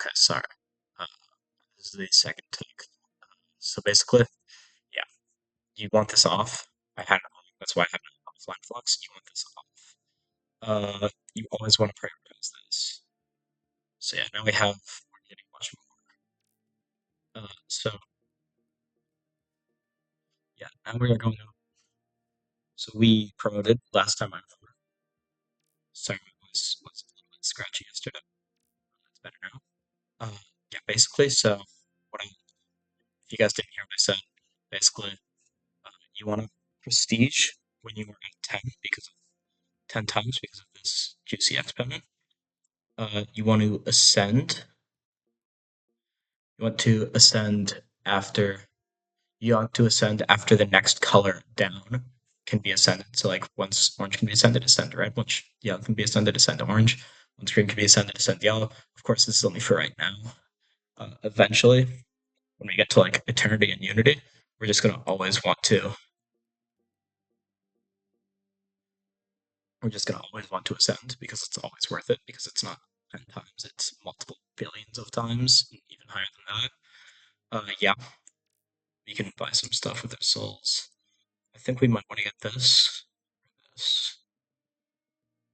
Okay, sorry. Uh, this is the second take. So basically, yeah, you want this off. I had it on. That's why I have it on offline flux. You want this off. You always want to prioritize this. So yeah, now we're getting much more. So yeah, now we are going to. So we promoted last time I remember. Sorry, my voice was a little bit scratchy yesterday. It's better now. Yeah, basically, so what I, if you guys didn't hear what I said, basically, you want to prestige when you are at 10 because of 10 times because of this juicy exponent. You want to ascend. You want to ascend after you want to ascend after the next color down can be ascended. So like once orange can be ascended, ascend red. Once yellow can be ascended, ascend orange. Once green can be ascended, ascend yellow. Of course, this is only for right now. Eventually, when we get to like eternity and unity, we're just gonna always want to. We're just gonna always want to ascend because it's always worth it because it's not 10 times, it's multiple billions of times, even higher than that. Yeah, we can buy some stuff with our souls. I think we might want to get this. This.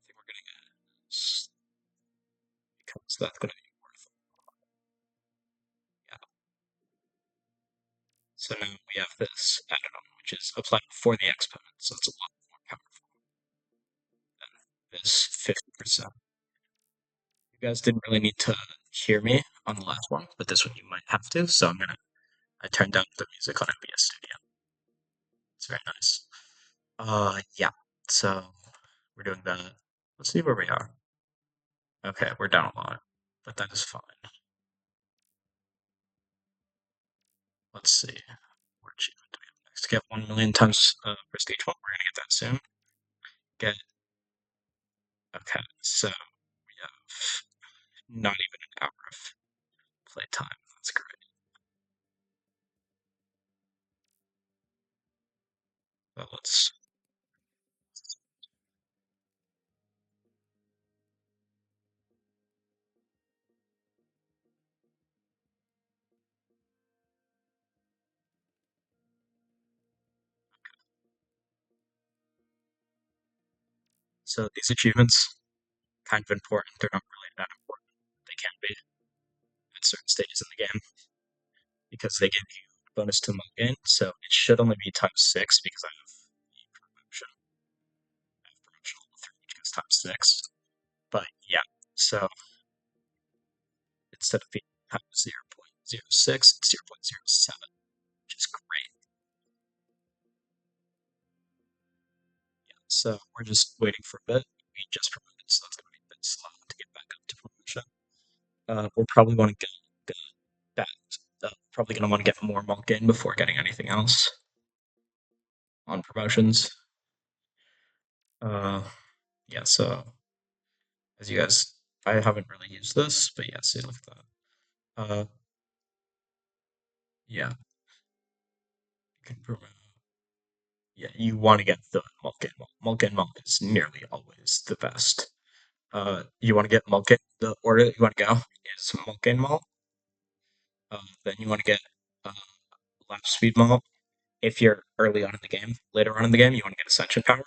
I think we're gonna get this because that's gonna be worth it. Yeah. So now we have this added on, which is applied before the exponent, so it's a lot more powerful than this 50%. You guys didn't really need to hear me on the last one, but this one you might have to, so I turned down the music on MBS Studio. It's very nice. Yeah. So we're doing that. Let's see where we are. Okay, we're down a lot, but that is fine. Let's see. What achievement do we have next? Get 1 million times prestige one. We're gonna get that soon. Get. Okay, so we have not even an hour of playtime. That's great. But let's. So these achievements kind of important. They're not really that important. They can be at certain stages in the game because they give you bonus to mug in. So it should only be times 6 because I have the promotion. I have promotion level 3, which goes times 6. But yeah, so instead of being times 0.06, it's 0.07, which is great. Yeah, so we're just waiting for a bit. We just promoted, so it's going to be a bit slow to get back up to promotion. We'll probably want to get that. Probably going to want to get more monk in before getting anything else on promotions. Yeah, so as you guys, I haven't really used this, but yeah, see, look at that. Yeah, you can promote. Yeah, you want to get the Mulkin Malt. Mulkin Malt is nearly always the best. You want to get Mulkin. The order that you want to go is Mulkin Malt. Then you want to get uh, Lap Speed Malt. If you're early on in the game, later on in the game, you want to get Ascension Power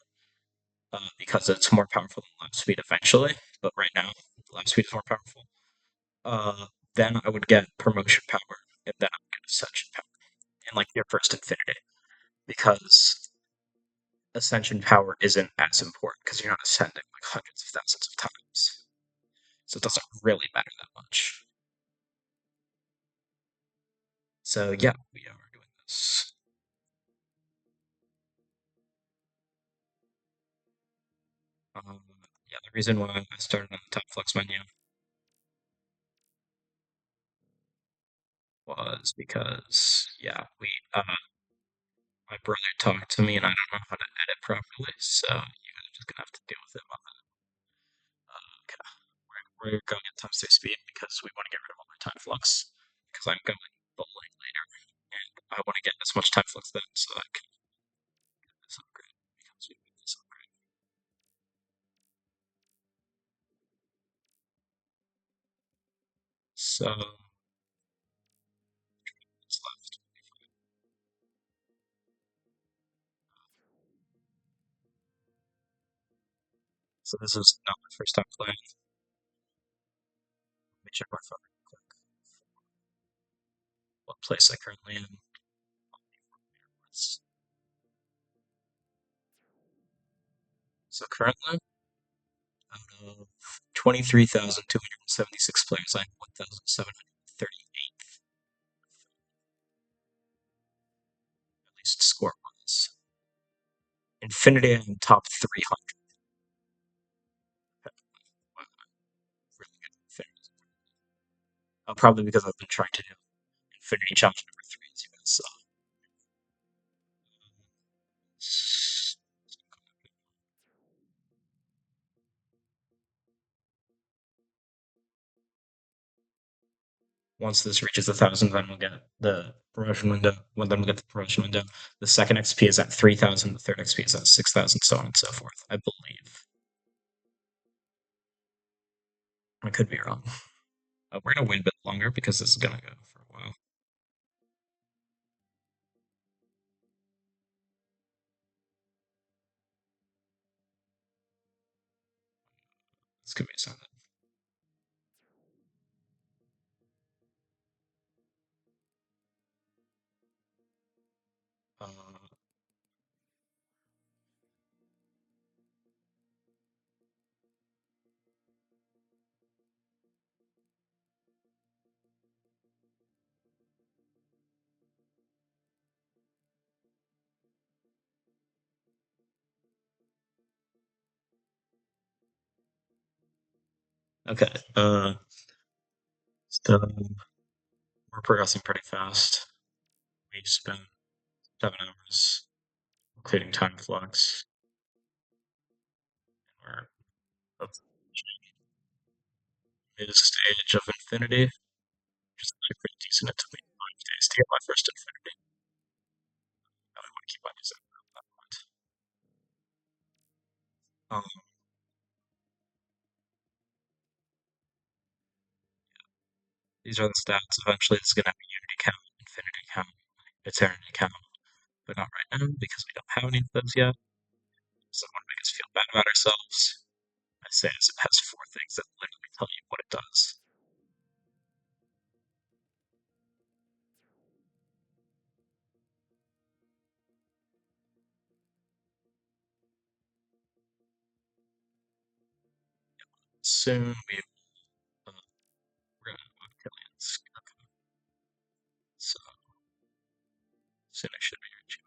because it's more powerful than Lap Speed eventually. But right now, Lap Speed is more powerful. Then I would get Promotion Power, and then I would get Ascension Power in like your first Infinity because Ascension Power isn't as important because you're not ascending like hundreds of thousands of times. So it doesn't really matter that much. So yeah, we are doing this. Yeah, the reason why I started on the top flux menu was because yeah, we my brother talked to me and I don't know how to edit properly, so you guys are just gonna have to deal with him on that. Okay, we're going at times 3 speed because we want to get rid of all our time flux because I'm going bowling later and I want to get as much time flux then so I can get this upgrade because we need this upgrade. So what's left? So this is not my first time playing. Let me check my phone real quick. What place I currently in? So currently, out of 23,276 players, I'm 1,738, at least score-wise. Infinity, I'm top 300. Really good at Infinity. Probably because I've been trying to do Infinity Challenge number 3, as you guys saw. Once this reaches 1,000, then we'll get the promotion window. Well, then we'll get the promotion window. The second XP is at 3,000. The third XP is at 6,000, so on and so forth. I believe. I could be wrong. We're gonna wait a bit longer because this is gonna go for a while. This could be a sign that. Okay. So we're progressing pretty fast. We spent 7 hours including time flux. We're up mid stage of Infinity, which is actually pretty decent. It took me 5 days to get my first Infinity. I want to keep on using that point. These are the stats. Eventually, it's going to have a Unity count, Infinity count, Eternity count, but not right now because we don't have any of those yet. So I want to make us feel bad about ourselves. I say as it has 4 things that literally tell you what it does. Soon we're gonna have Octillions. Okay. So soon I should be reaching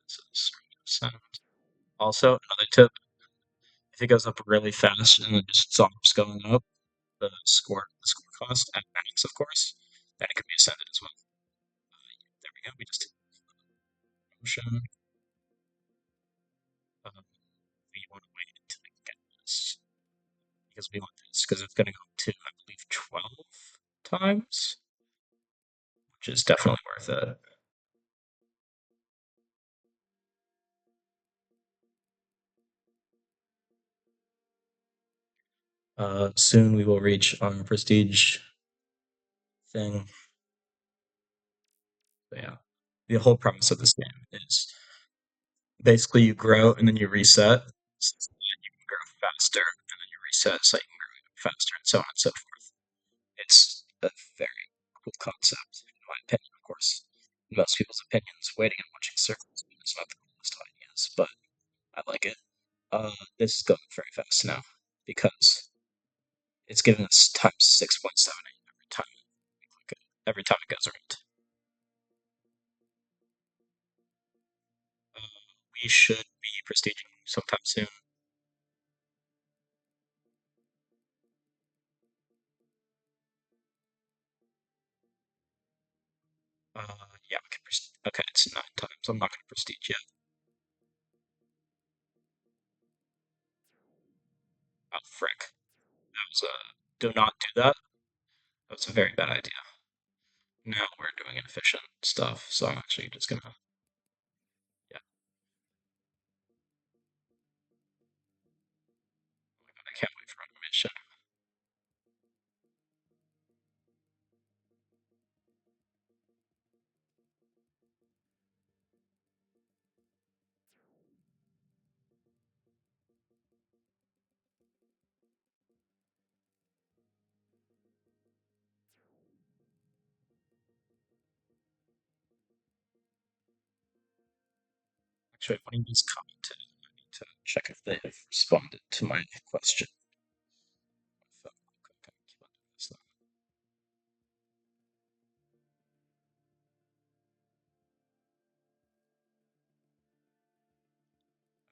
this is sound. Also, another tip, if it goes up really fast and it just stops going up, the score cost at max, of course, then it can be ascended as well. There we go. We just did motion. We want to wait until we get this because we want this because it's going to go up to I believe 12 times, which is definitely worth it. Soon we will reach our prestige thing. But yeah, the whole premise of this game is basically you grow and then you reset. So you can grow faster and then you reset so you can grow even faster and so on and so forth. It's a very cool concept, in my opinion, of course. In most people's opinions, waiting and watching circles is not the coolest of ideas, but I like it. This is going very fast now because it's giving us times 6.78 every time we click it, every time it goes around. We should be prestiging sometime soon. Yeah, we can okay, it's 9 times. I'm not going to prestige yet. Oh, frick. That was do not do that. That was a very bad idea. Now we're doing inefficient stuff, so I'm actually just gonna, yeah. Oh my god, I can't wait for automation. Actually, one of these commented. I need to check if they have responded to my question. Okay, keep on doing this now.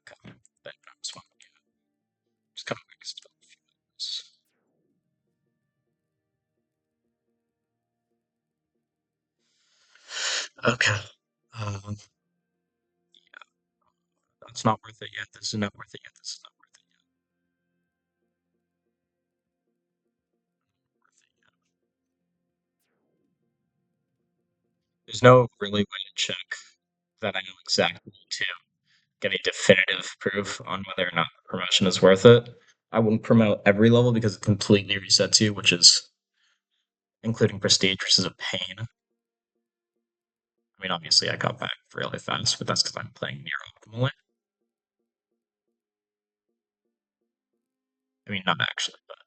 Okay, they haven't responded yet. Just coming back still a few minutes. Okay. Um, that's not worth it yet. This is not worth it yet. This is not worth it yet. Worth it yet. There's no really way to check that I know exactly to get a definitive proof on whether or not promotion is worth it. I wouldn't promote every level because it completely resets you, which is including prestige, which is a pain. I mean, obviously, I got back really fast, but that's because I'm playing near optimally. I mean, not actually, but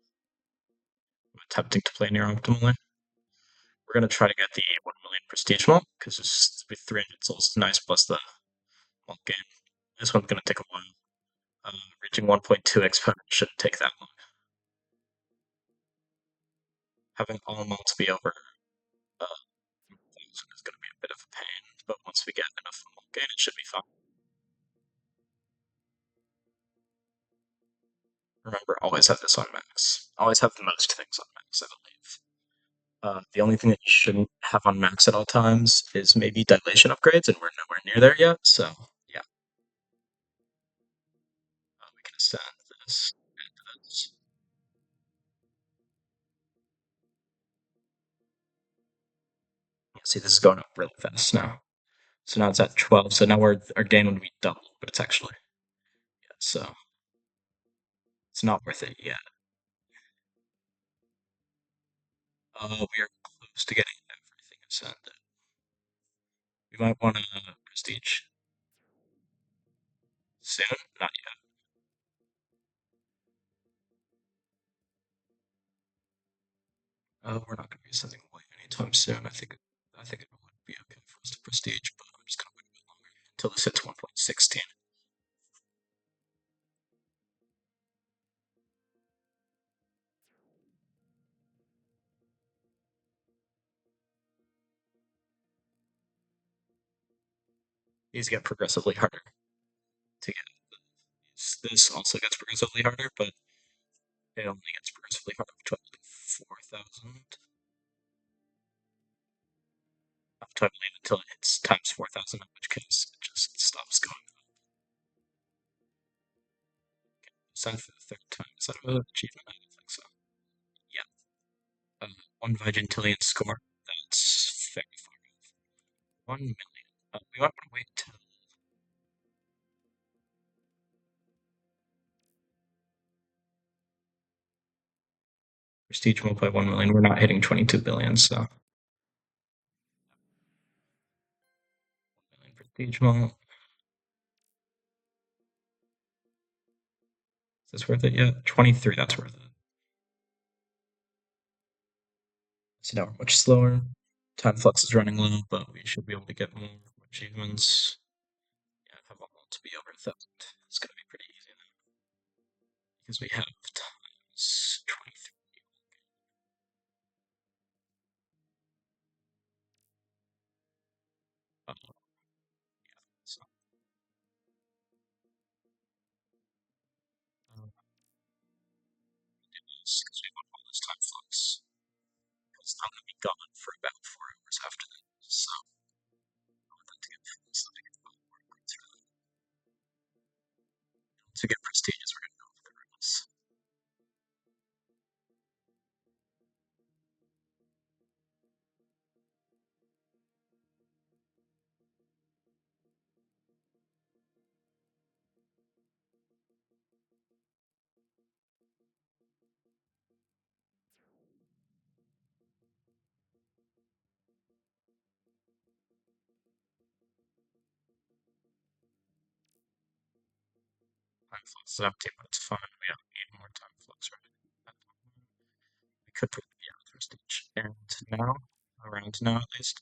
I'm attempting to play near optimally. We're gonna try to get the 1 million prestige mult because it's with 300 souls is nice plus the mult gain. This one's gonna take a while. Reaching 1.2 exponent shouldn't take that long. Having all mults be over is gonna be a bit of a pain, but once we get enough mult gain, it should be fine. Remember, always have this on max. Always have the most things on max, I believe. The only thing that you shouldn't have on max at all times is maybe dilation upgrades, and we're nowhere near there yet, so yeah. We can ascend this and this. Yeah, see, this is going up really fast now. So now it's at 12, so now our gain would be double, but it's actually, yeah, so it's not worth it yet. We are close to getting everything ascended. We might want to prestige soon, not yet. We're not going to be ascending away anytime soon. I think it would be okay for us to prestige, but I'm just going to wait a bit longer until this hits 1.16. These get progressively harder to get. This also gets progressively harder, but it only gets progressively harder up to 4,000. Up to I believe until it hits times 4,000, in which case it just stops going up. Ascend for the third time. Is that an achievement? I don't think so. Yeah. 1 Vigintillion score. That's very far off. 1 million. We want to wait till. Prestige multiply 1 million. We're not hitting 22 billion, so. 1 million prestige mult. Is this worth it yet? 23, that's worth it. See, now we're much slower. Time flux is running low, but we should be able to get more achievements. Yeah, have all to be over 1,000. It's gonna be pretty easy now. Because we have times 23. Yeah, so, because we want all this time flux. It's not gonna be gone for about 4 hours after that. So, I want that to get fixed so I can work through that. To get prestigious, we're gonna go with the rules. Time flux is empty, but it's fine. We don't need more time flux right now. We could put the other prestige. And now, around now at least,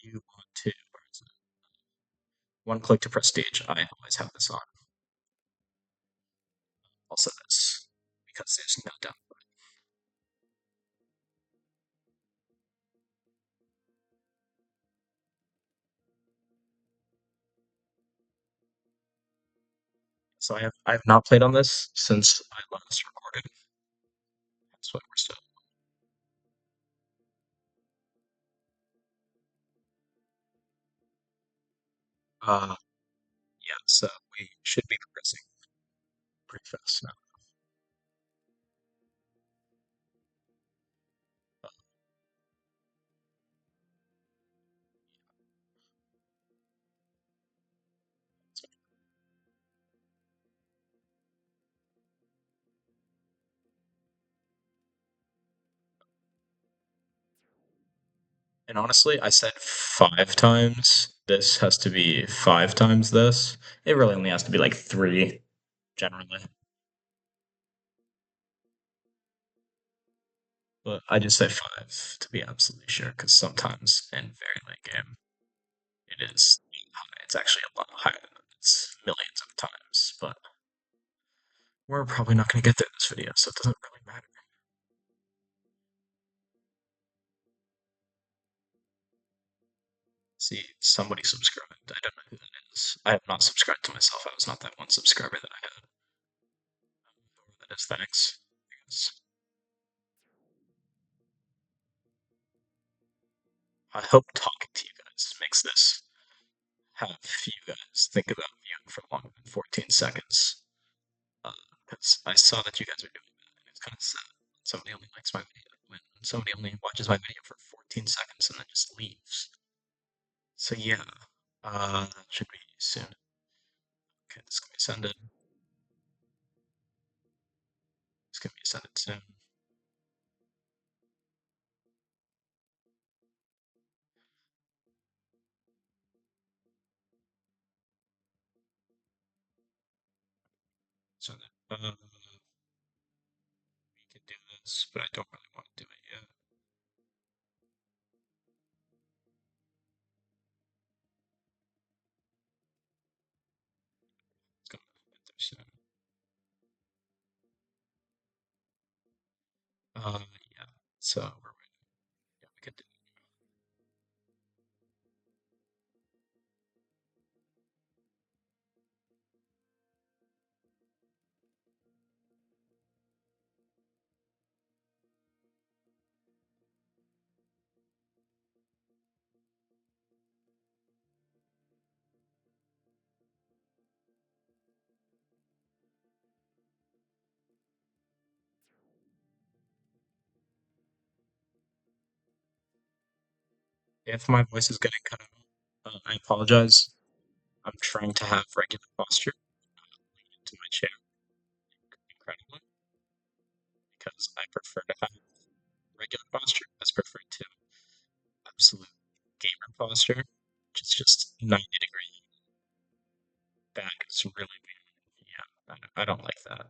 you want to, where is it? One click to prestige. I always have this on. Also this, because there's no doubt. So I have not played on this since I last recorded. That's why we're still. Uh, yeah. So we should be progressing pretty fast now. Uh, and honestly, I said 5 times. This has to be 5 times this. It really only has to be like 3, generally. But I just say 5 to be absolutely sure, because sometimes in very late game, it is high. It's actually a lot higher than that. It's millions of times. But we're probably not going to get there in this video, so it doesn't really matter. See, somebody subscribed. I don't know who that is. I have not subscribed to myself. I was not that one subscriber that I had. Whoever that is, thanks. I hope talking to you guys makes this have you guys think about viewing for longer than 14 seconds. Because I saw that you guys are doing that, and it's kind of sad when somebody only likes my video, when somebody only watches my video for 14 seconds and then just leaves. So yeah, that should be soon. Okay, this can be sent in. This can be sent in soon. So we can do this, but I don't really want to do it yet. It's gonna get there soon. Yeah. So we're waiting. Yeah, we could do. If my voice is getting cut out, I apologize. I'm trying to have regular posture to my chair incredibly because I prefer to have regular posture as preferred to absolute gamer posture, which is just 90-degree back. It's really weird. Yeah, I don't like that.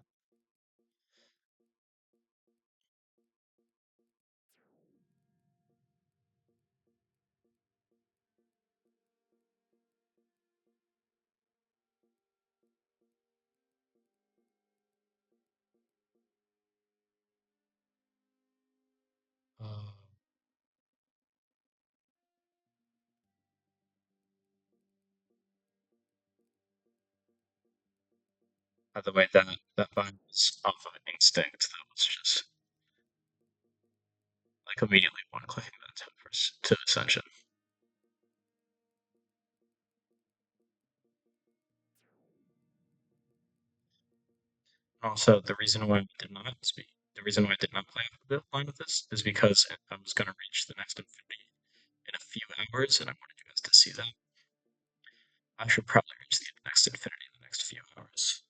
Uh, by the way, that vibe was off of instinct. That was just like immediately one clicking that to Ascension. Also, the reason why I did not play the line with this is because I was going to reach the next infinity in a few hours, and I wanted you guys to see that. I should probably reach the next infinity in the next few hours.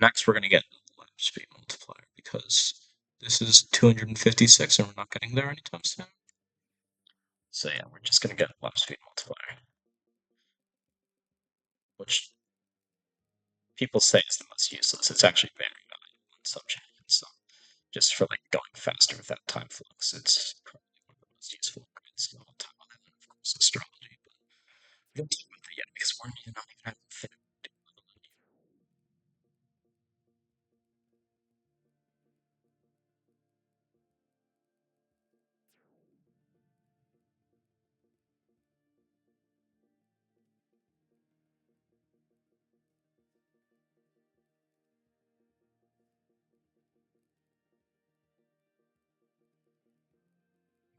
next we're going to get lap speed multiplier because this is 256 and we're not getting there anytime soon. So yeah, we're just going to get lap speed multiplier, which people say is the most useless. It's actually very valuable in some champions. So just for like going faster without time flux, it's probably one of the most useful grids of all time. Other than of course astrology, but we don't talk about that yet because we're not even having infinity.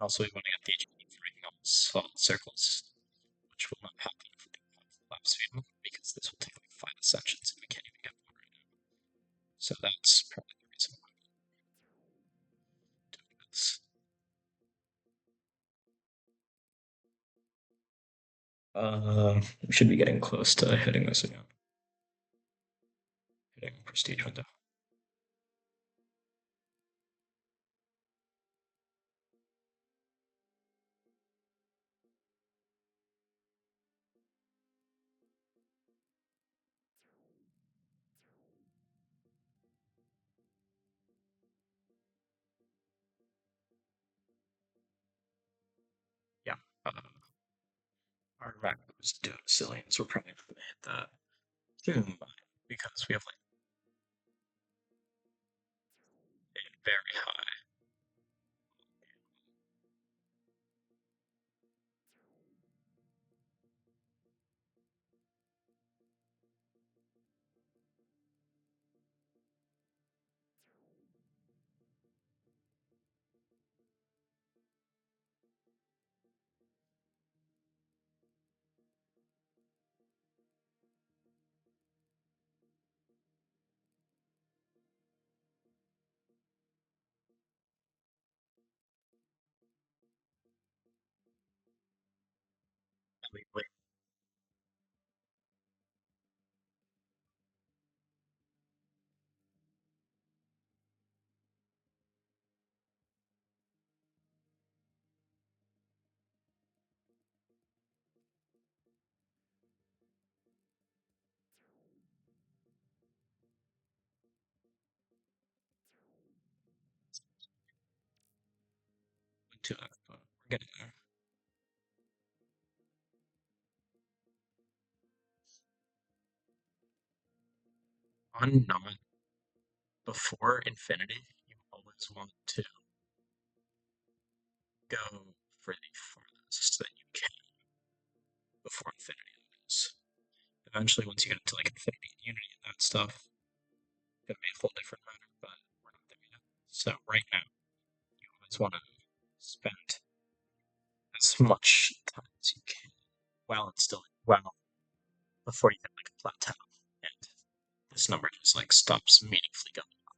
Also, we want to get the HP for all solid circles, which will not happen if we don't have lap speed because this will take like 5 ascensions and we can't even get one right now. So that's probably the reason why we're doing this. We should be getting close to hitting this again. Hitting prestige window. Yeah. Our macros do Sicilians. We're probably not going to hit that soon because we have like a very high. Wait, to that, but we're getting there. On not before infinity, you always want to go for the farthest that you can before infinity. That is. Eventually, once you get into like infinity and unity and that stuff, it's gonna be a whole different matter. But we're not there yet. So right now, you always want to spend as much time as you can while it's still well before you hit like a plateau, and this number just like stops meaningfully going up.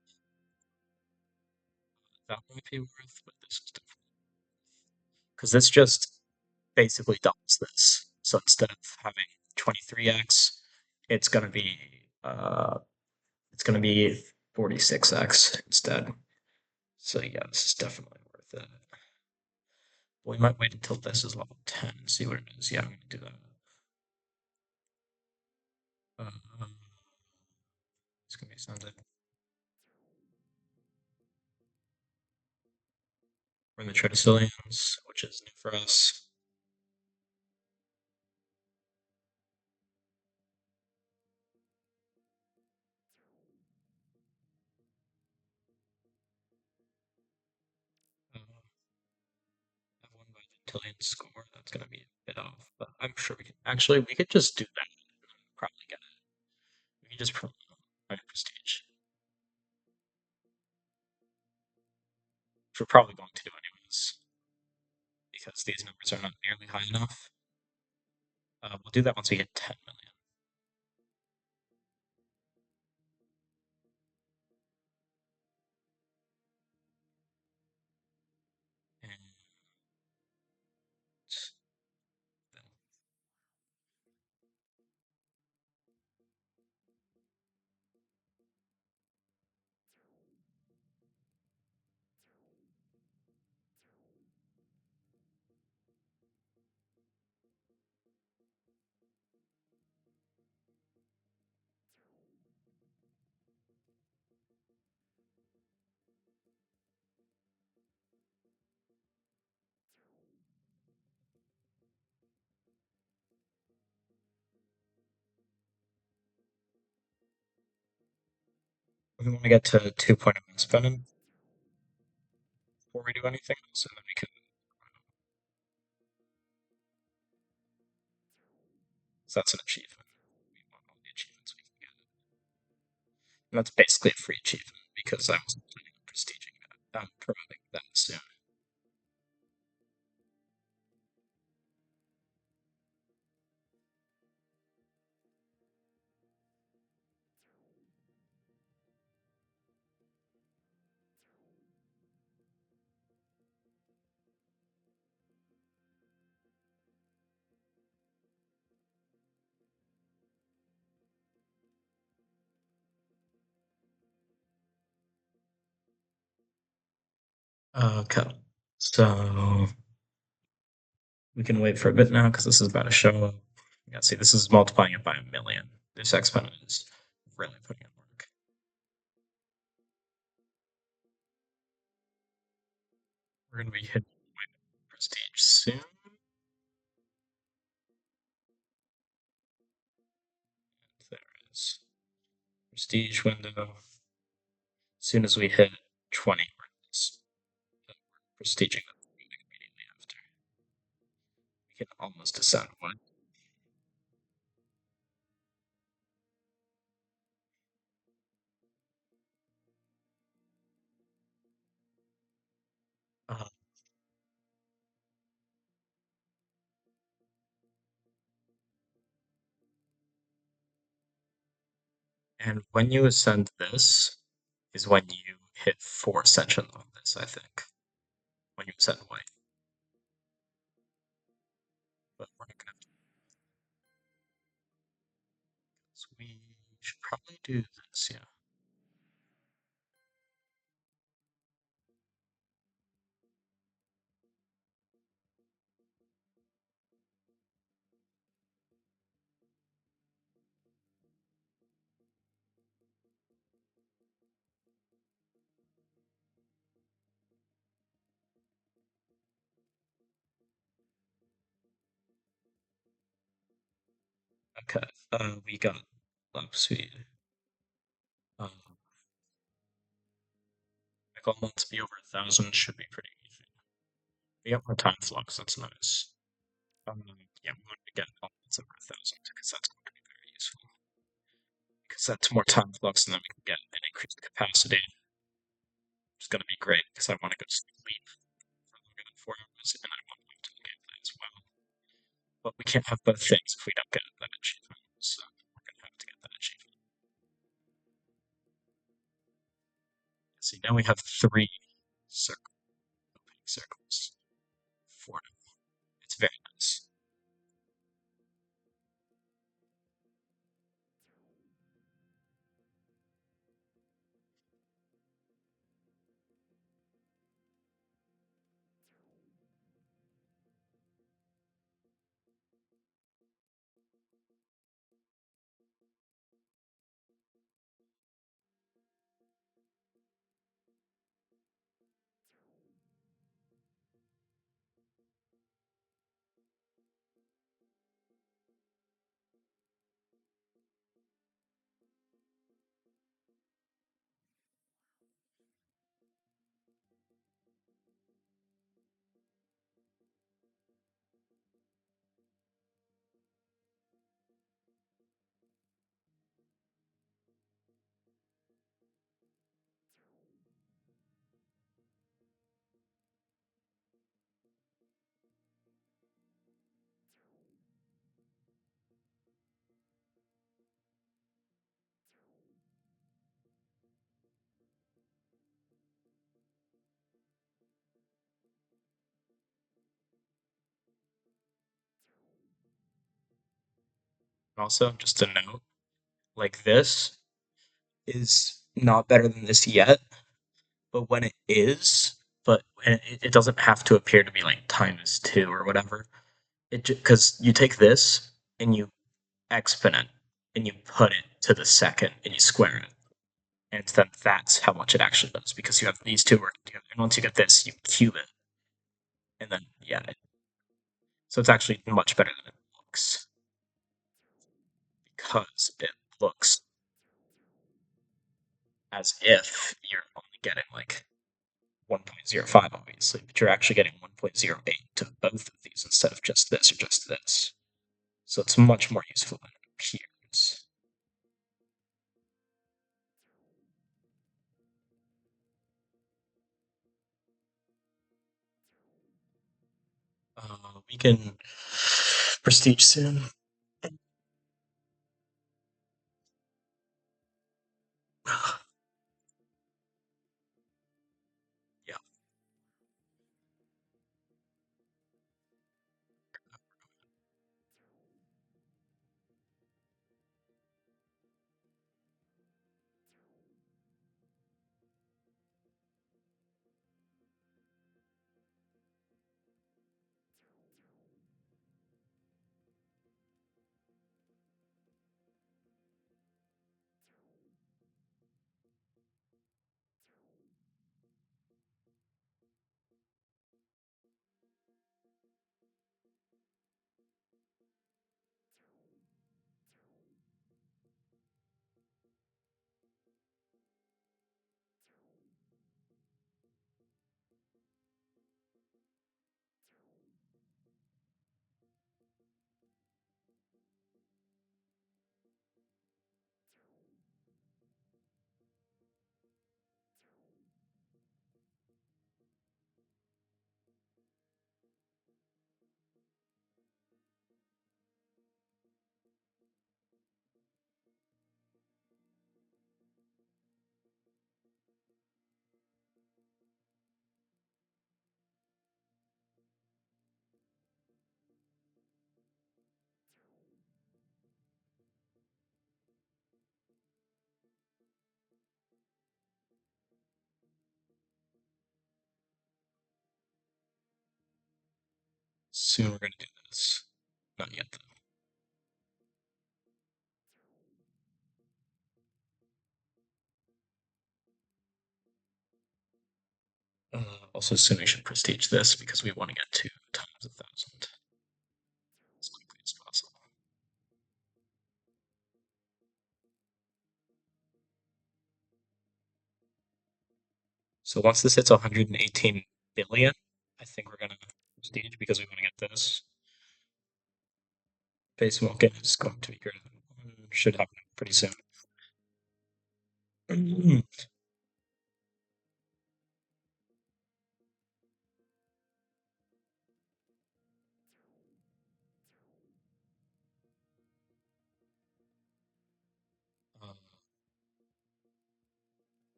That might be worth, but this is different because this just basically doubles this. So instead of having 23x, it's gonna be uh, it's gonna be 46x instead. So yeah, this is definitely worth it. We might wait until this is level 10, see what it is. Yeah, I'm gonna do that. It's gonna be something. We're in the Tridacilians, which is new for us. Have one by Gentillion score. That's gonna be a bit off, but I'm sure we can. Actually, we could just do that. And probably get it. We can just promote prestige. Which we're probably going to do anyways, because these numbers are not nearly high enough. We'll do that once we hit 10 million. And then we want to get to 2.0 exponent before we do anything else, and then we can. So that's an achievement. We want all the achievements we can get. And that's basically a free achievement because I wasn't planning on prestiging that. I'm promoting that soon. Okay. So we can wait for a bit now because this is about to show up. Yeah, see, this is multiplying it by 1,000,000. This exponent is really putting in work. We're going to be hitting prestige soon. There is prestige window. As soon as we hit 20, we're prestiging them immediately after. We can almost ascend one. Uh, and when you ascend this is when you hit 4 ascensions on this, I think. When you ascend white. But we're not going to. So we should probably do this, yeah. Okay. We got lap speed. Like almost be over 1,000 should be pretty easy. We got more time flux, that's nice. Yeah, we want to get almost over 1,000 because that's going to be very useful. Because that's more time flux, and then we can get an increased capacity, which is going to be great because I want to go to sleep for longer than 4 hours, and I want to move to the gameplay as well. But we can't have both things if we don't get that achievement, so we're going to have to get that achievement. See, now we have 3 opaque circles. 4 now. It's very nice. Also, just a note, like this is not better than this yet, but when it is, but it doesn't have to appear to be like times 2 or whatever. It because you take this and you exponent and you put it to the second and you square it, and then that's how much it actually does because you have these two working together. And once you get this, you cube it, and then yeah, so it's actually much better than it looks because it looks as if you're only getting like 1.05, obviously, but you're actually getting 1.08 to both of these instead of just this or just this. So it's much more useful than it appears. We can prestige soon. Yeah. Soon we're gonna do this. Not yet, though. Also, soon we should prestige this because we want to get 2 times 1,000 as quickly as possible. So once this hits 118 billion, I think we're gonna prestige because we want to get this. Base Vulcan is going to be greater than 1. Should happen pretty soon. I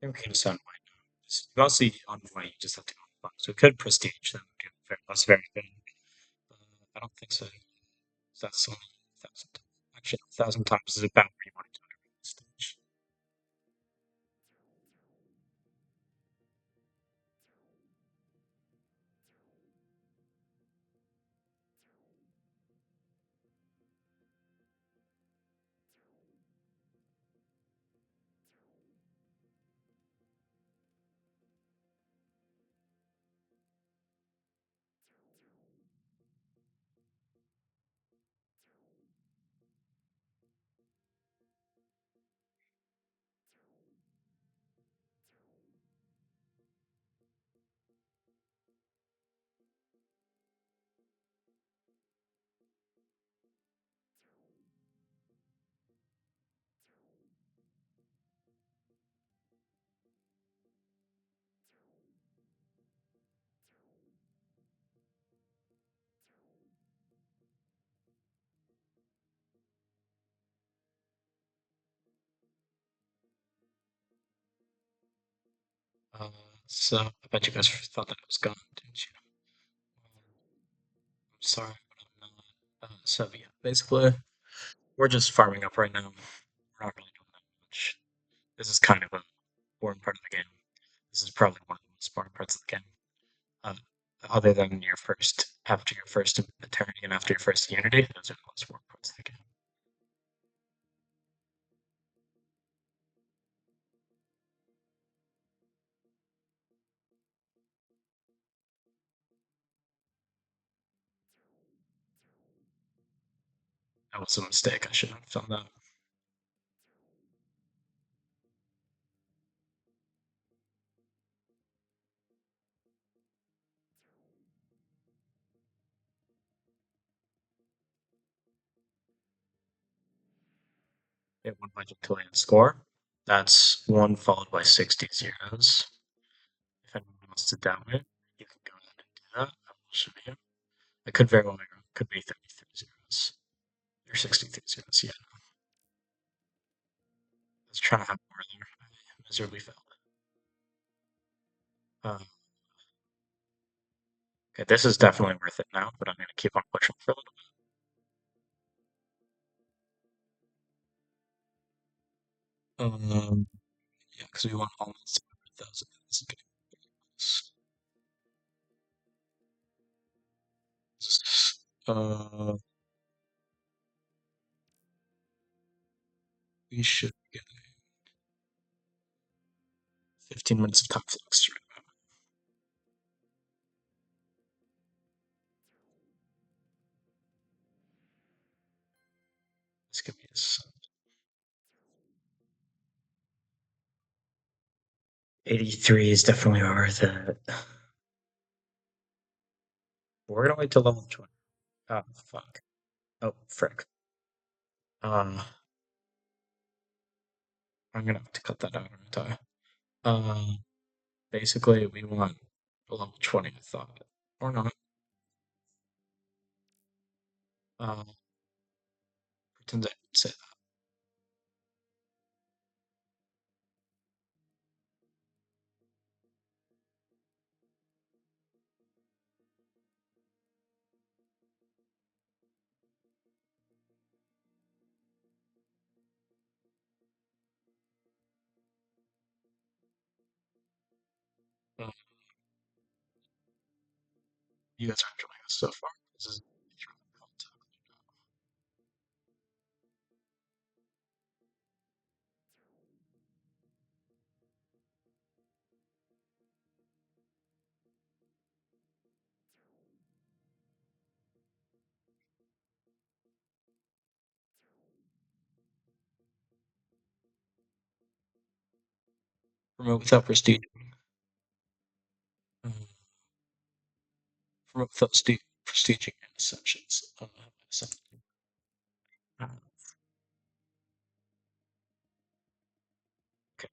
think we can just on white now. Mostly on white, you just have to go on black. So we could prestige them. That's very good. I don't think so. That's only 1,000. Actually, 1,000 times is about where you want to do it at this stage. Uh, so I bet you guys thought that it was gone, didn't you? I'm sorry, but I'm not. So yeah, basically, we're just farming up right now. We're not really doing that much. This is kind of a boring part of the game. This is probably one of the most boring parts of the game. Uh, Other than your first, after your first eternity and after your first unity, those are the most boring parts of the game. That was a mistake. I should have done that. hit one Legendary score. That's one followed by 60 zeros. If anyone wants to download it, you can go ahead and do that. I will show you. It could very well be wrong. It could be 33 zeros. Or 63 zeros, yeah. I was trying to have more there. I miserably failed. Uh, okay, this is definitely worth it now, but I'm going to keep on pushing for a little bit. Yeah, because we want almost 100,000. This is getting close. We should get 15 minutes of top flex right now. This could be a 83 is definitely worth it. We're gonna wait till level 20. Oh, fuck. Oh, frick. Um, I'm gonna have to cut that out, aren't I? Basically, we want a level 20, I thought. Or not. Uh, pretend I didn't say that. You guys are enjoying us so far. This is really content. Promote without prestige. Um, promote without prestiging and ascensions. Uh, okay.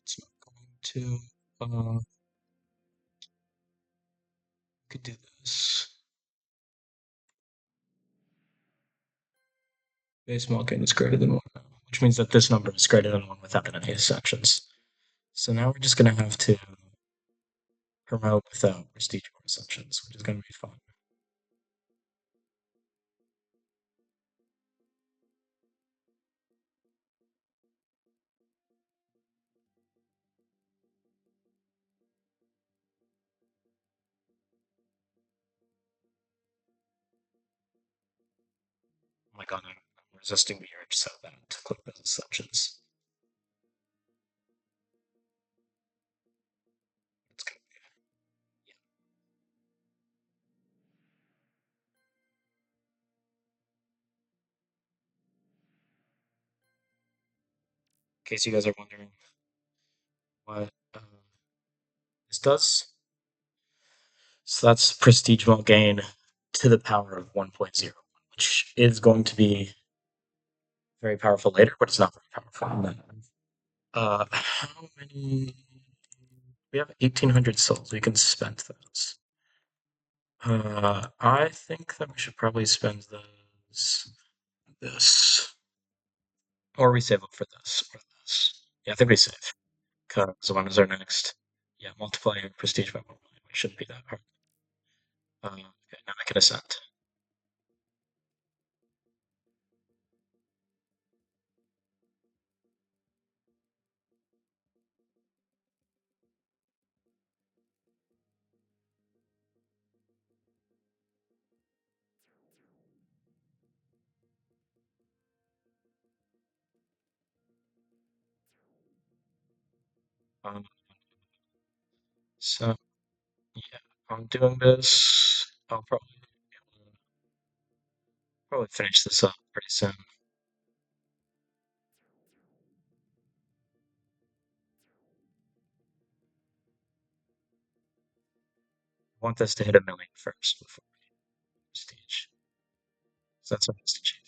It's not going to. Could do this. Base gain is greater than 1, which means that this number is greater than 1 without any sections. So now we're just going to have to promote without prestige or sections, which is going to be fun. Oh my god, I'm resisting the urge so bad to click those sections. It's going to be. Yeah. In case you guys are wondering what this does. So that's prestige gain to the power of 1.0, which is going to be very powerful later, but it's not very powerful now. How many? We have 1,800 souls. We can spend those. I think that we should probably spend those. This. Or we save up for this or this. Yeah, I think we save. because when is our next? Yeah, multiply your prestige by 1 million. It shouldn't be that hard. Okay, now make it a cent. Um, so yeah, I'm doing this. I'll probably finish this up pretty soon. I want this to hit 1 million first before prestige. So that's what it's achieved.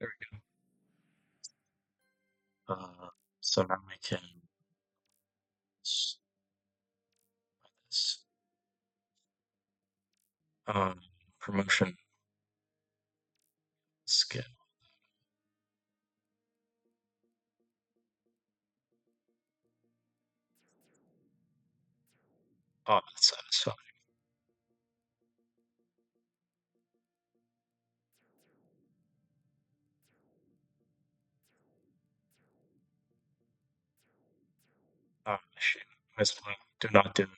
There we go. So now we can this. Promotion skill. Oh, that's satisfying. Oh, shoot. Misplay. Do not do that.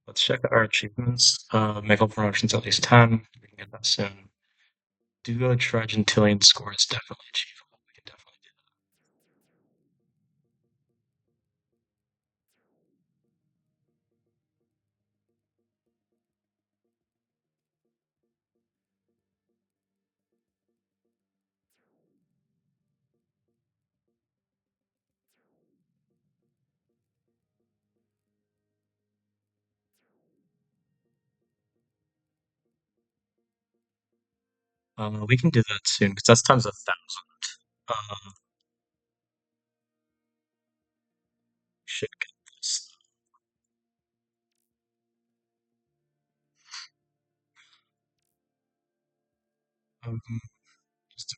Let's check our achievements. Make all promotions at least 10. We can get that soon. Do a Trigentillion score is definitely achievable. We can definitely do that. We can do that soon because that's times 1,000. Uh, should get this. Um, just to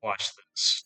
watch this.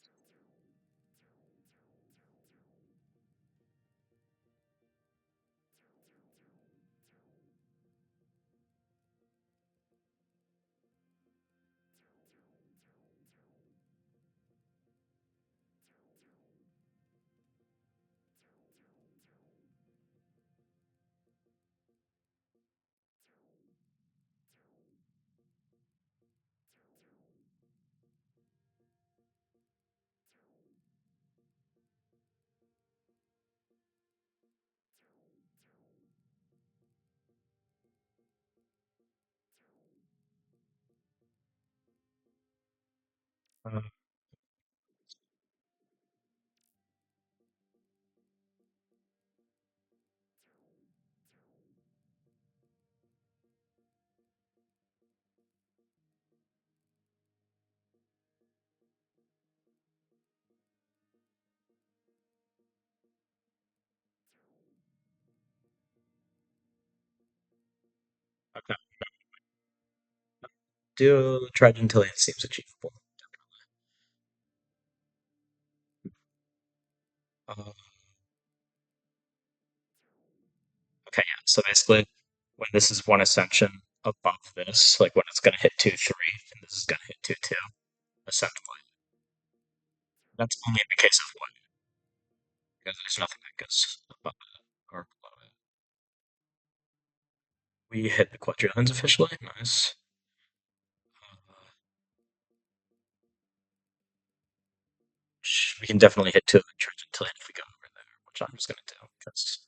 Uh, okay. Do Trigentillion seems achievable. Uh, okay, yeah. So basically, when this is one ascension above this, like when it's gonna hit 2-3, and this is gonna hit 2-2, ascend point. That's only in the case of one, because there's nothing that goes above it or below it. We hit the quadrillions officially. Nice. We can definitely hit 200 trillion if we go over there, which I'm just gonna do because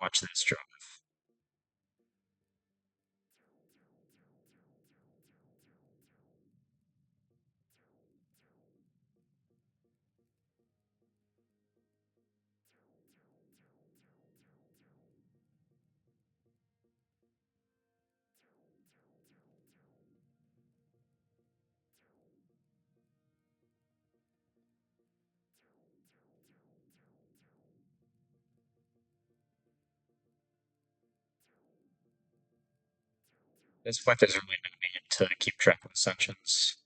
watch this drive. At this point, there's really no need to keep track of ascensions.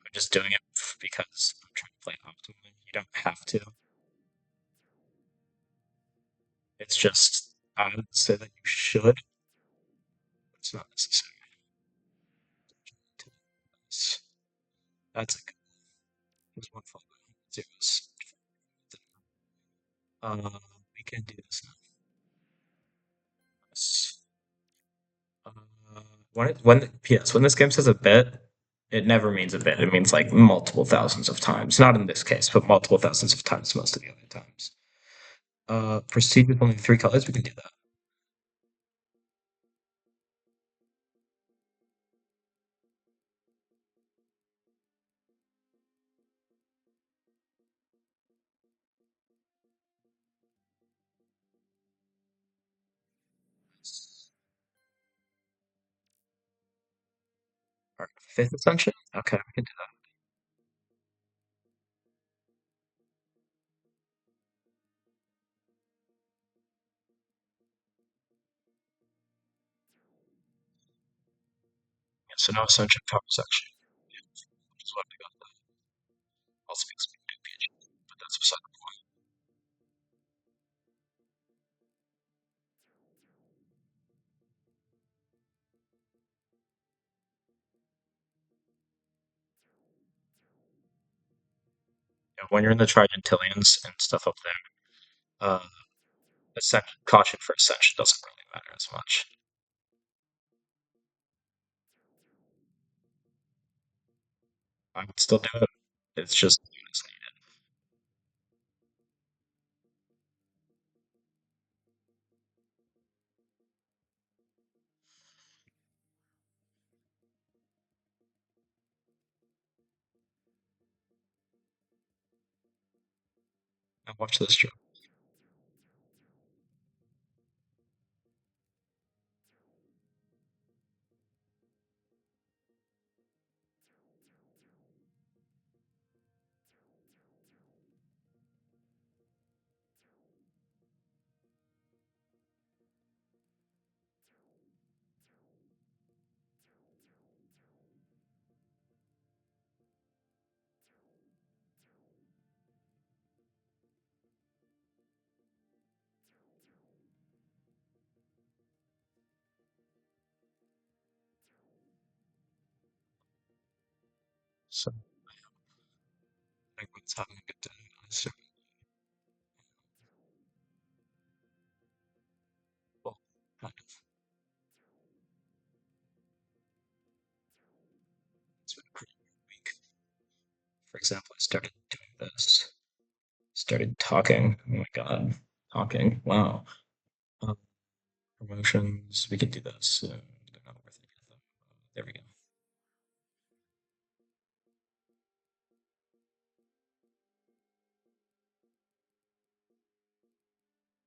I'm just doing it because I'm trying to play optimally. You don't have to. It's just I would say that you should, but it's not necessary. That's a good. There's one fall zeros. We can do this now. Yes. Uh, when this game says a bit, it never means a bit. It means like multiple thousands of times. Not in this case, but multiple thousands of times most of the other times. Proceed with only 3 colors. We can do that. All right, fifth ascension. Okay, we can do that. Yeah, so no ascension, power section, which is what we got. Also makes me do PG, but that's beside the point. Yeah, when you're in the Tridentillions and stuff up there, caution for ascension doesn't really matter as much. I would still do it. It's just now watch this joke. So everyone's having a good day. So, well, kind of. It's been a pretty week. For example, I started doing this. Started talking. Oh my god, talking. Wow. Um, promotions. We can do this. They're not worth it yet, though. There we go.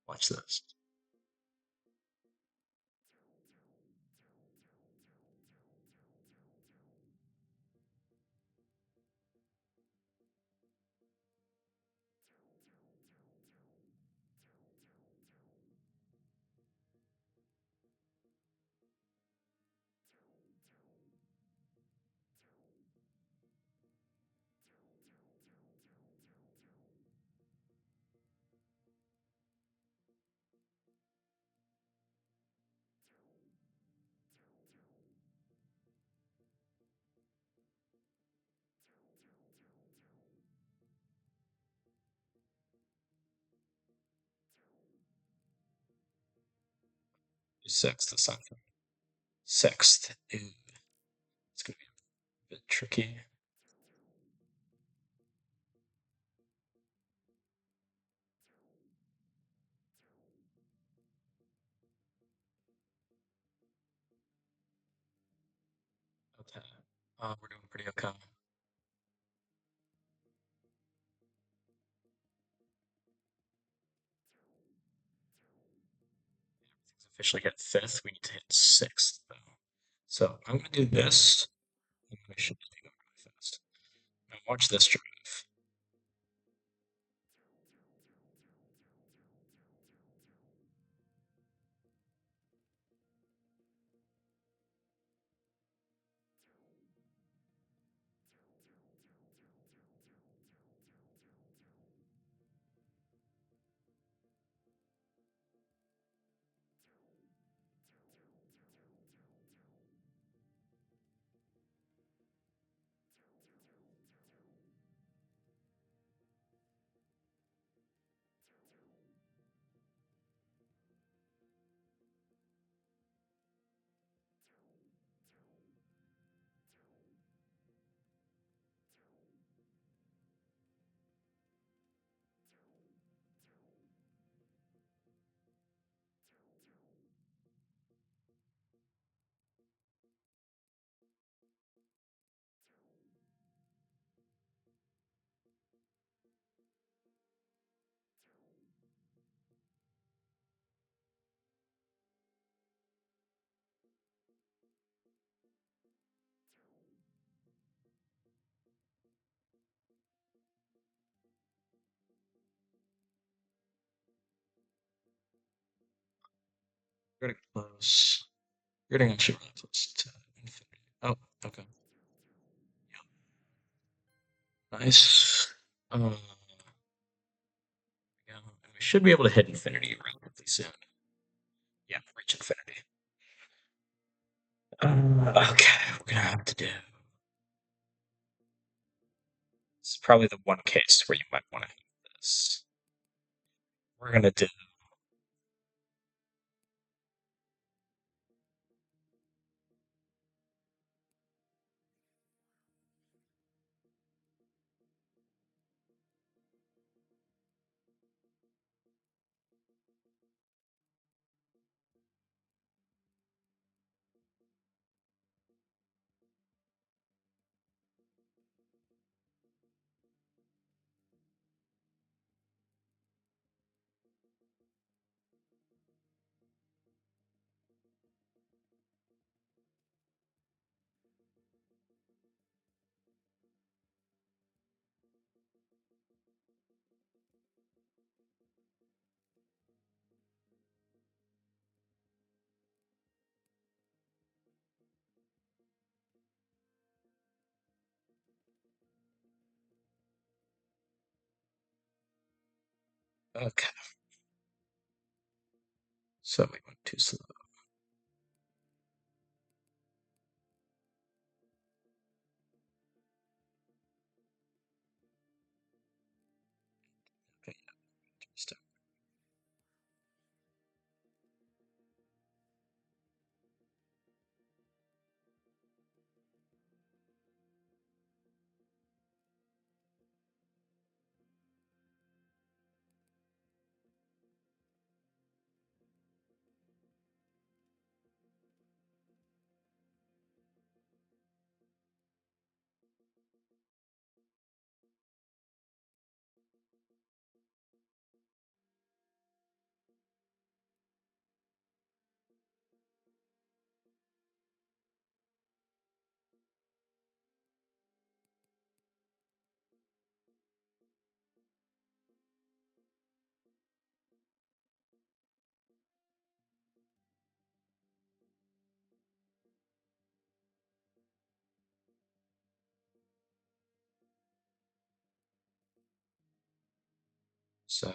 Watch this. sixth aside from sixth. Ooh, it's gonna be a bit tricky. Okay. We're doing pretty okay. Everything's officially hit fifth. We need to hit sixth though. So I'm gonna do this. And we should just go really fast. Now watch this drive. We're getting close. We're getting actually really close to infinity. Oh, okay. Nice. Yeah, and we should be able to hit infinity relatively soon. Yeah, reach infinity. Okay, we're gonna have to do. This is probably the one case where you might want to hit this. We're gonna do. Okay, so we went too slow. Okay, yeah, just so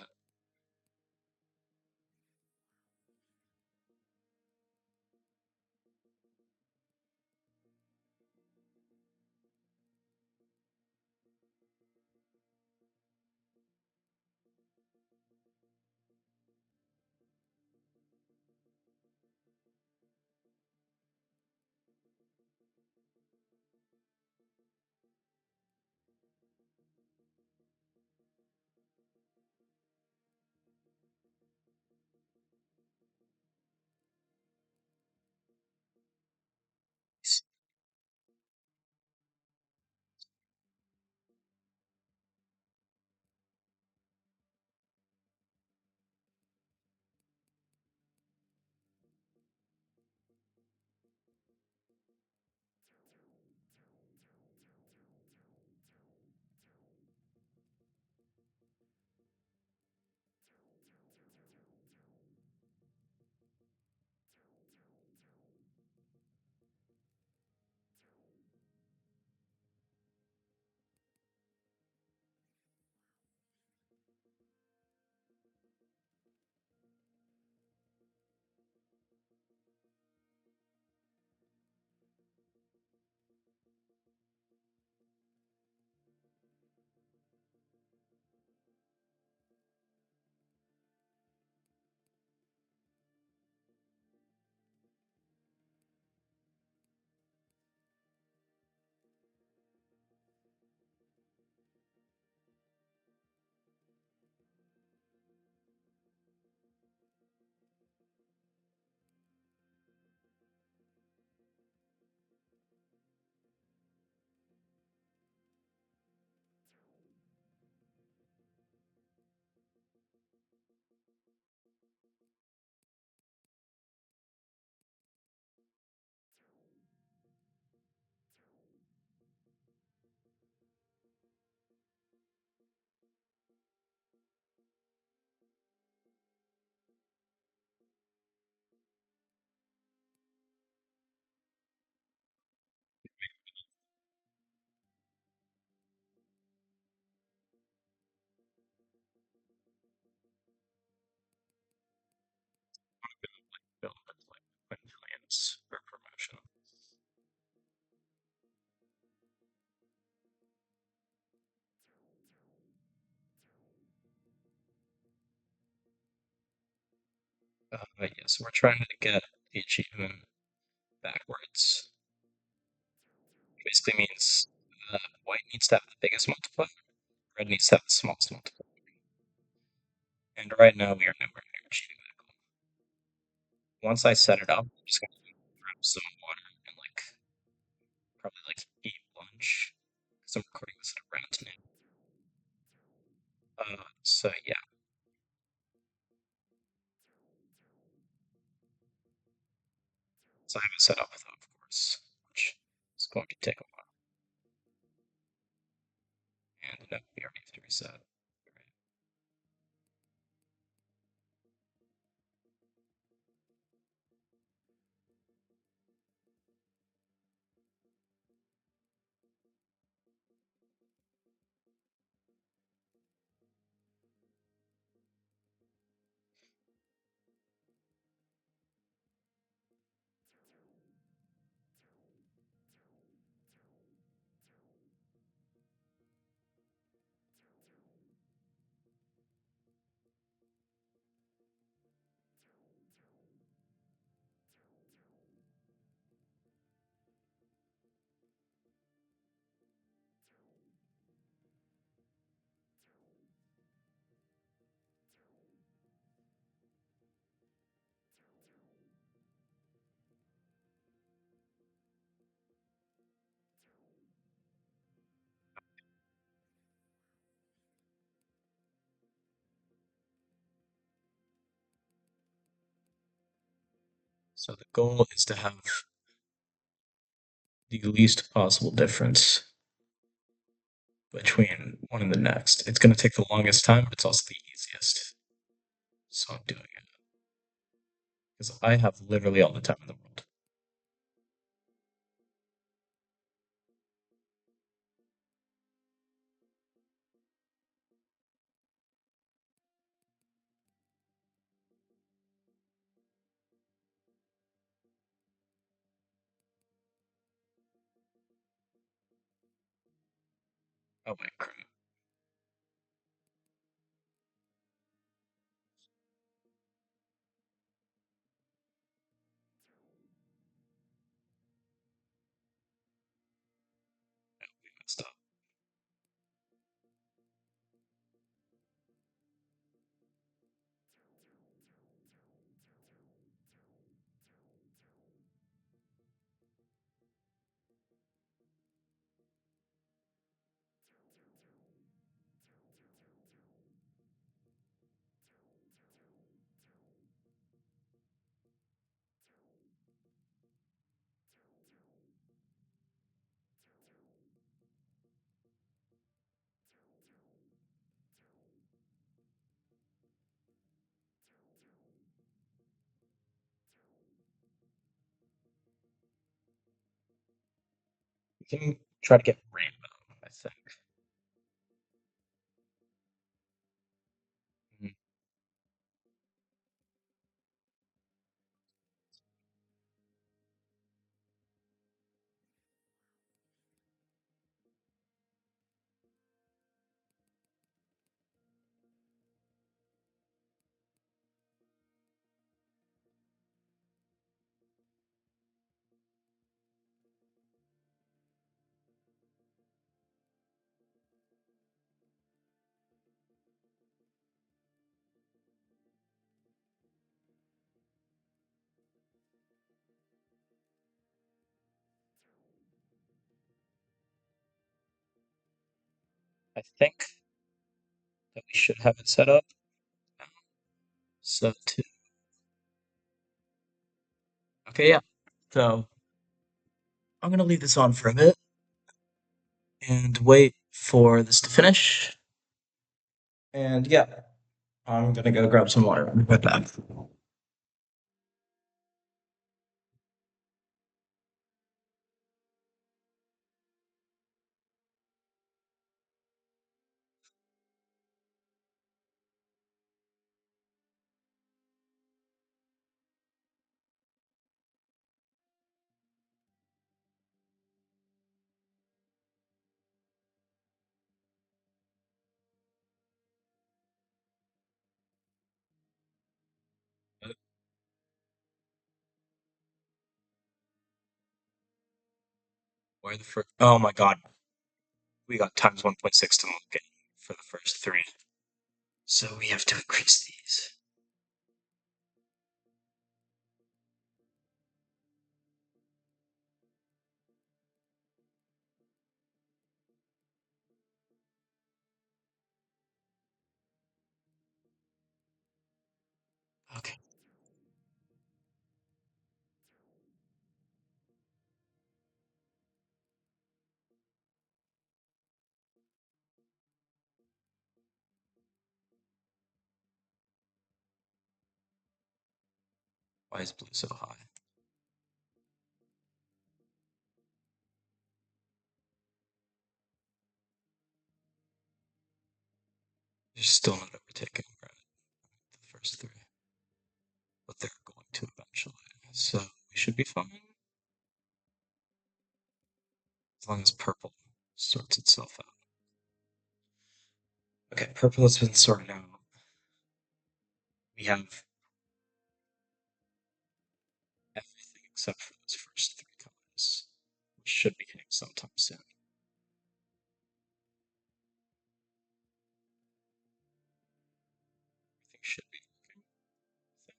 Yes, we're trying to get the achievement backwards. Basically means white needs to have the biggest multiplier, red needs to have the smallest multiplier. And right now we are nowhere near achieving that goal. Once I set it up, I'm just gonna grab some water and probably eat lunch because I'm recording this at around tonight. So yeah, so I have it set up though, of course, which is going to take a while. And no, we already have to reset. Right. So the goal is to have the least possible difference between one and the next. It's going to take the longest time, but it's also the easiest. So I'm doing it because I have literally all the time in the world. Oh my crap. We messed up. We can try to get rainbow, I think. Mhm. I think that we should have it set up. So two. Okay, yeah. So I'm gonna leave this on for a bit and wait for this to finish. And yeah, I'm gonna go grab some water. I'll be right back. Why the first? Oh my god. We got times 1.6 to look at for the first three. So we have to increase these. Okay. Why is blue so high? They're still not overtaking red, the first three, but they're going to eventually. So we should be fine. As long as purple sorts itself out. Okay, purple has been sorted out. We have everything except for those first three colors, which should be hitting sometime soon. Everything should be working, I think.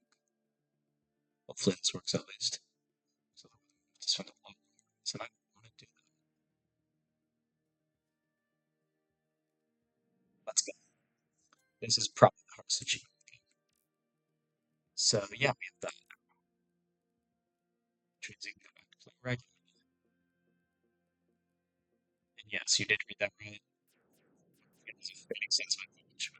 Hopefully this works at least. So I have to spend a lot more, and I don't want to do that. Let's go. This is probably the hardest achievement. So yeah, we have that. Which means you can go back to playing regular. And yes, you did read that right. It is a fitting sense of acknowledgement.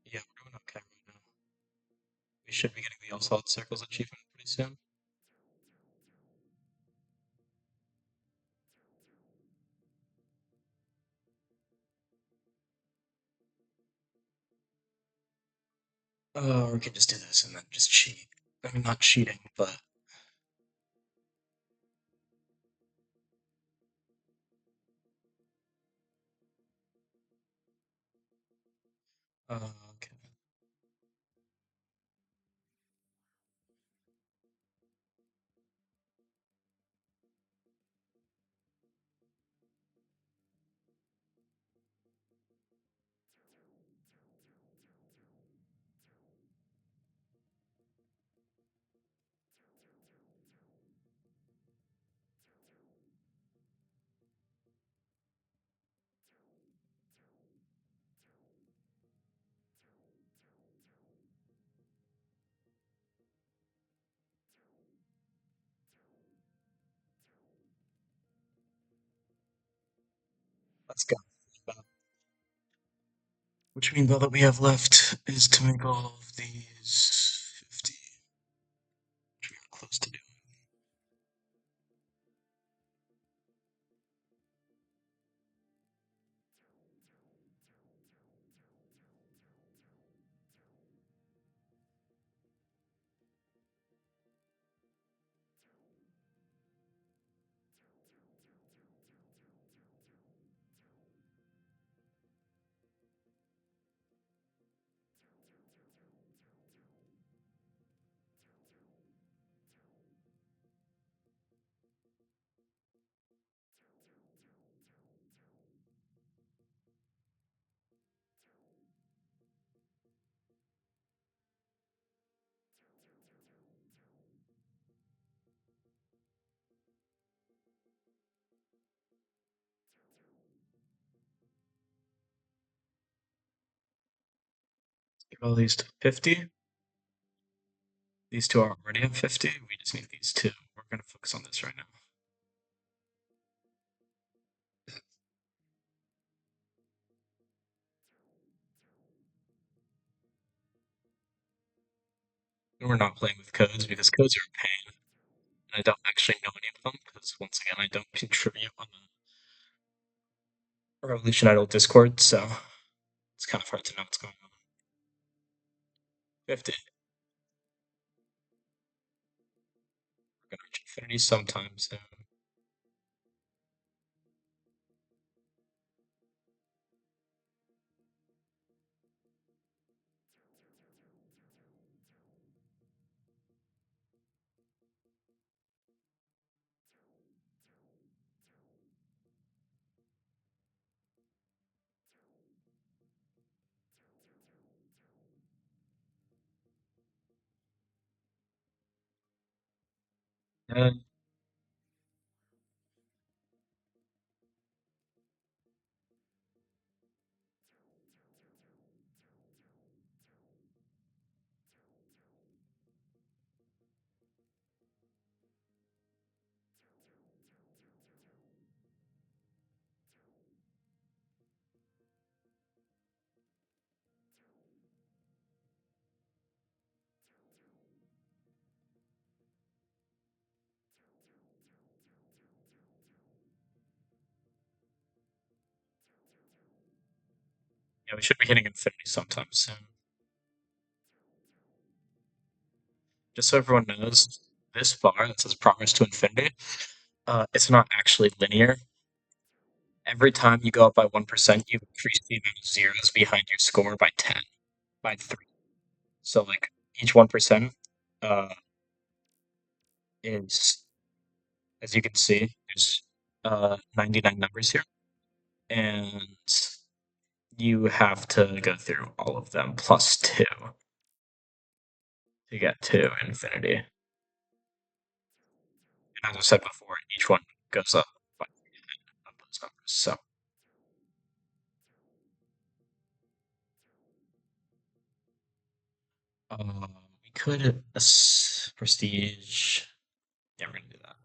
Yeah, we're doing okay right now. We should be getting the all solid circles achievement pretty soon. Or we can just do this and then just cheat. I mean, not cheating, but okay. Let's go. Which means all that we have left is to make all of these 50, which we are close to doing. Give all these to 50. These two are already at 50. We just need these two. We're gonna focus on this right now. And we're not playing with codes because codes are a pain, and I don't actually know any of them because once again I don't contribute on the Revolution Idol Discord, so it's kind of hard to know what's going on. 50. We're gonna reach infinity sometime soon. And yeah, we should be hitting infinity sometime soon. Just so everyone knows, this bar that says progress to infinity, it's not actually linear. Every time you go up by 1%, you increase the amount of zeros behind your score by 10, by 3. So, like, each 1% uh, is, as you can see, there's 99 numbers here. And you have to go through all of them plus 2 to get to infinity. And as I said before, each one goes up by those numbers. So, we could prestige. Yeah, we're gonna do that.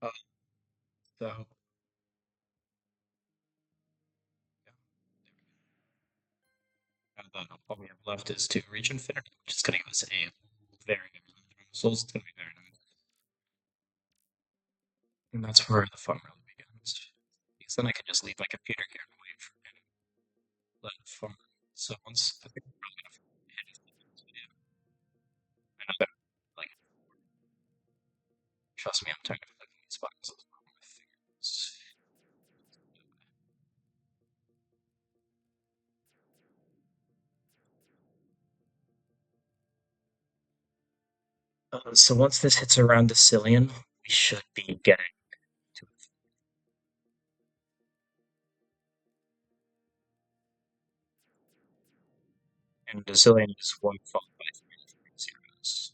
Uh, so, all we have left is to reach infinity, which is going to give us a very good souls. It's going to be very nice. And that's where the fun really begins. Because then I can just leave my computer here and wait for it and let it farm. So once I think I'm probably going to hit this video. I know that, like, trust me, I'm tired of clicking these buttons with my fingers. So once this hits around decillion, we should be getting to it. And decillion is 1 followed by 3 zeros.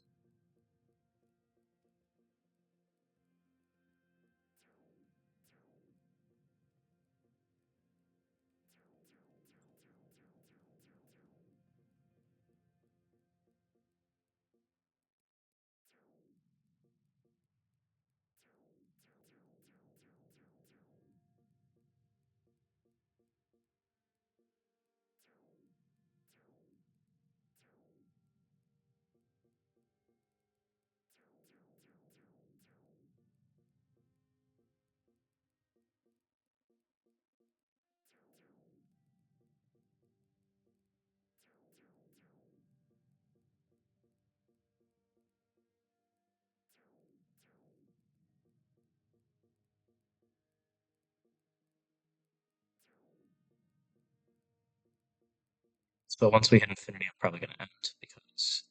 So once we hit infinity, I'm probably gonna end because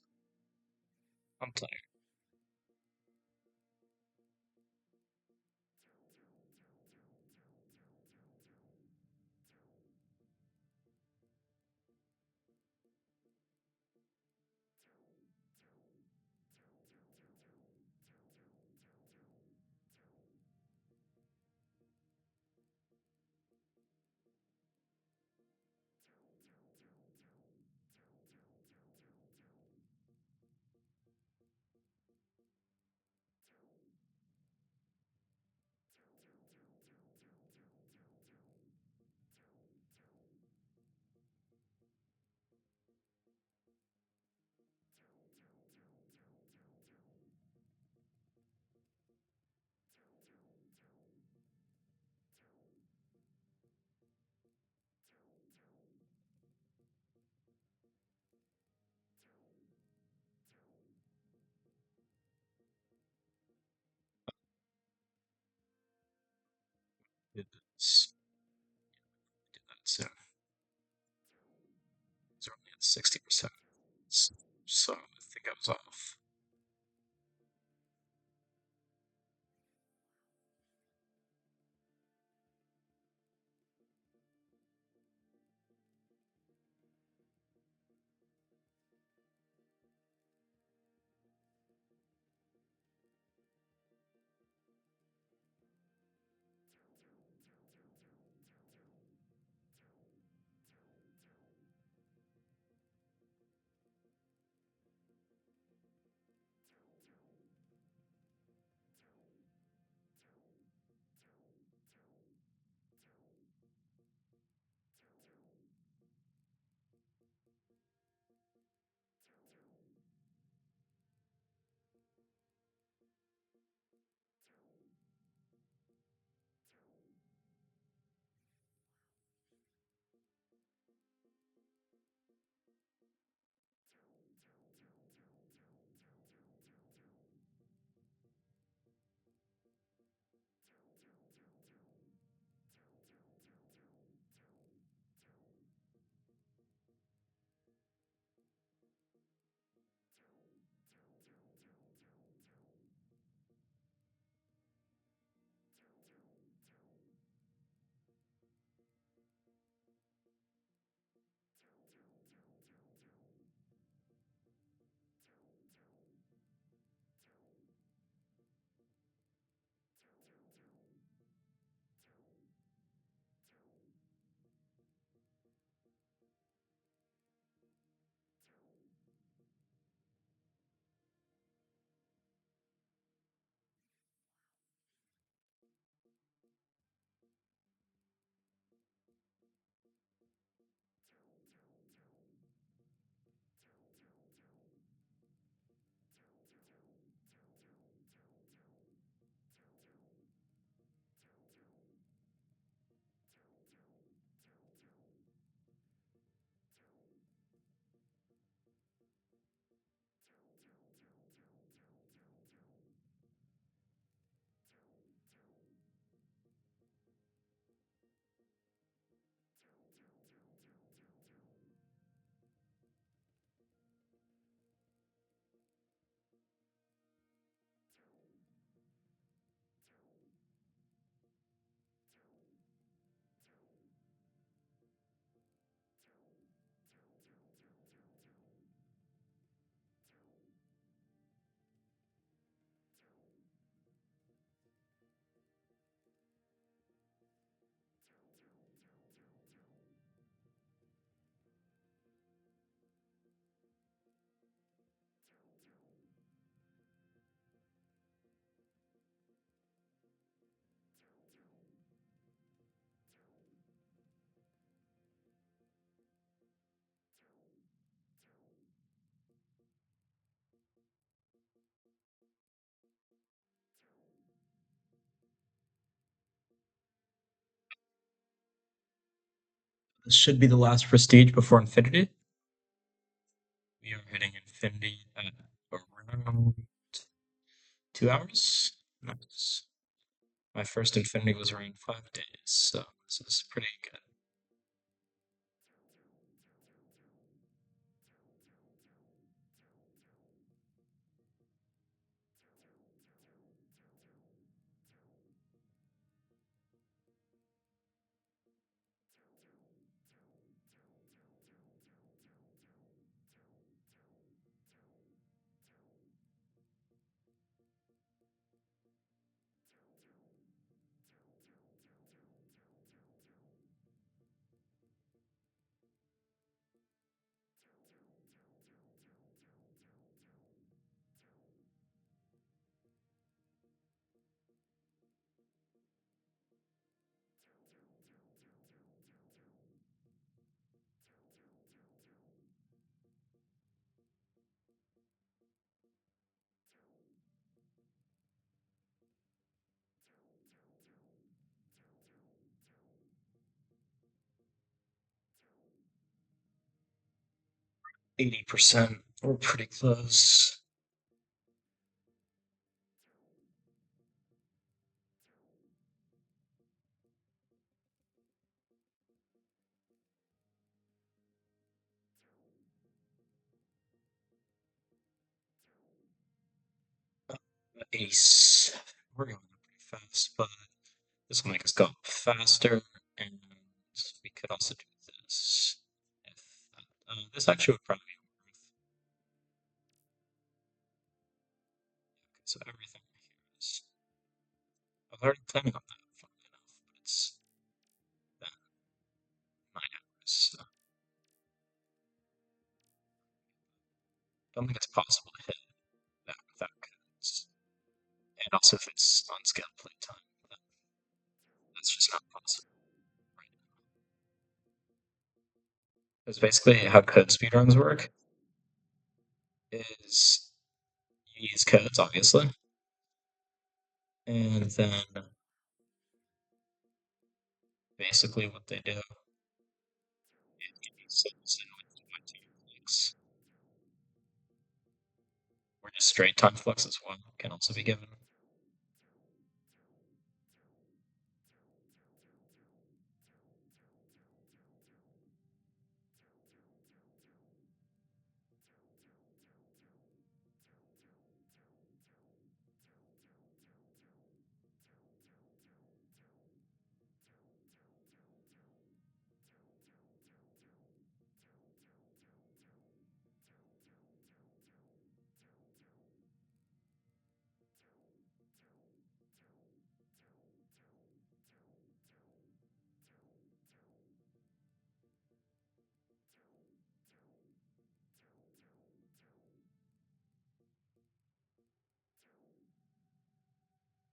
I'm tired. Did this. Did that soon. It's only at 60%. So I think I was off. This should be the last prestige before infinity. We are hitting infinity at around 2 hours. Nice. My first infinity was around 5 days, so this is pretty good. 80%. We're pretty close. Ace. We're going up pretty fast, but this will make us go up faster, and we could also do this. If this actually would probably be worth. So everything right here is. I was already planning on that, funnily enough, but it's then 9 hours. So I don't think it's possible to hit that without codes. And also, if it's on scale playtime, then that's just not possible right now. Because basically, how code speedruns work is you use codes, obviously, and then basically what they do is give you cells in with time flux, or just straight time flux as well can also be given.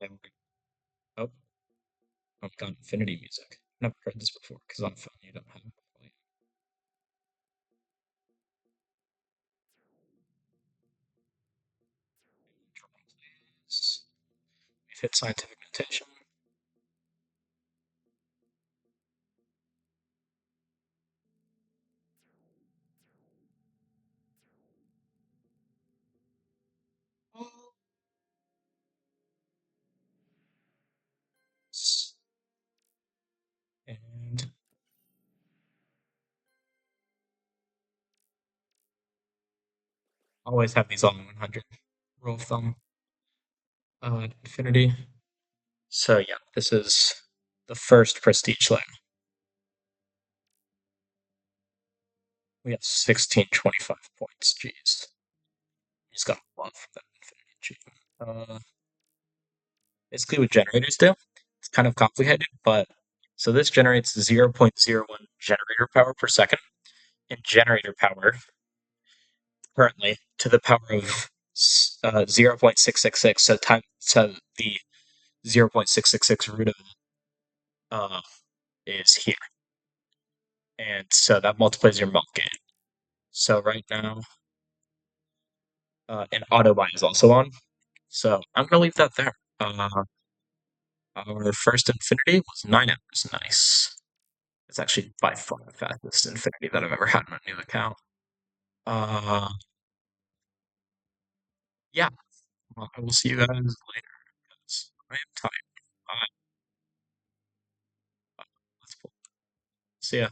And oh, oh, we got infinity music. Never heard this before because on phone you don't have volume control, please. We've hit scientific notation. And always have these on 100 rule of thumb. Infinity. So yeah, this is the first prestige land. We have 1625 points. Jeez. Just got love for that infinity achievement. Basically, what generators do, it's kind of complicated, but so this generates 0.01 generator power per second, and generator power currently to the power of 0.666, so the 0.666 root of is here, and so that multiplies your melt gain. So right now, and auto buy is also on, so I'm gonna leave that there. Our first infinity was 9 hours. Nice. It's actually by far the fastest infinity that I've ever had on a new account. Uh, yeah. Well, I will see you guys later because I am tired. Let's pull. See ya.